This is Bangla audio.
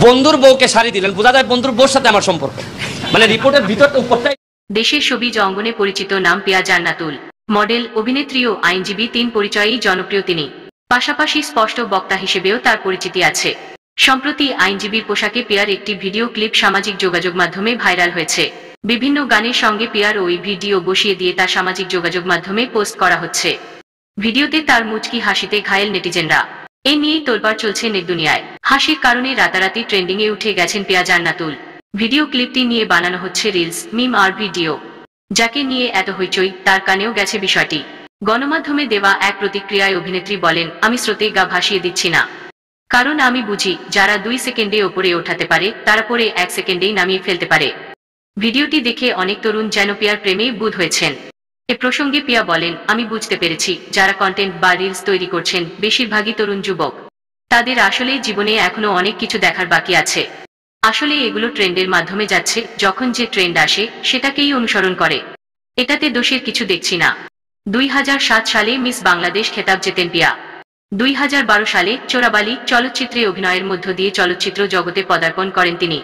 বন্ধুর বউকে শাড়ি দিলেন, বোঝা যায় বন্ধুর বউর সাথে আমার সম্পর্ক, মানে রিপোর্টের ভিতরটা উপরটাই। দেশের শোবিজ অঙ্গনে পরিচিত নাম পিয়া জান্নাতুল। মডেল, অভিনেত্রী ও আইনজীবী, তিন পরিচয়েই জনপ্রিয় তিনি। পাশাপাশি স্পষ্ট বক্তা হিসেবেও তার পরিচিতি আছে। সম্প্রতি আইনজীবীর পোশাকে পিয়ার একটি ভিডিও ক্লিপ সামাজিক যোগাযোগ মাধ্যমে ভাইরাল হয়েছে। বিভিন্ন গানের সঙ্গে পিয়ার ওই ভিডিও বসিয়ে দিয়ে তা সামাজিক যোগাযোগ মাধ্যমে পোস্ট করা হচ্ছে। ভিডিওতে তার মুচকি হাসিতে ঘায়েল নেটিজেনরা। এ নিয়েই তোলপাড় চলছে নেটদুনিয়ায়। হাসির কারণে রাতারাতি ট্রেন্ডিংয়ে উঠে গেছেন পিয়া জান্নাতুল। ভিডিও ক্লিপটি নিয়ে বানানো হচ্ছে রিলস, মিম আর ভিডিও। যাকে নিয়ে এত হইচই, তার কানেও গেছে বিষয়টি। গণমাধ্যমে দেওয়া এক প্রতিক্রিয়ায় অভিনেত্রী বলেন, আমি স্রোতে গা ভাসিয়ে দিচ্ছি না। কারণ আমি বুঝি, যারা 2 সেকেন্ডে ওপরে ওঠাতে পারে তারা পরে 1 সেকেন্ডেই নামিয়ে ফেলতে পারে। ভিডিওটি দেখে অনেক তরুণ যেন পিয়ার প্রেমে বুঁদ হয়েছেন। এ প্রসঙ্গে পিয়া বলেন, আমি বুঝতে পেরেছি, যারা কন্টেন্ট বা রিলস তৈরি করছেন বেশিরভাগই তরুণ যুবক। তাদের আসলে জীবনে এখনো অনেক কিছু দেখার বাকি আছে। আসলে এগুলো ট্রেন্ডের মাধ্যমে যাচ্ছে, যখন যে ট্রেন্ড আসে সেটাকেই অনুসরণ করে। এটাতে দোষের কিছু দেখছি না। 2007 সালে মিস বাংলাদেশ খেতাব জেতেন পিয়া। 2012 সালে চোরাবালি চলচ্চিত্রে অভিনয়ের মধ্য দিয়ে চলচ্চিত্র জগতে পদার্পণ করেন তিনি।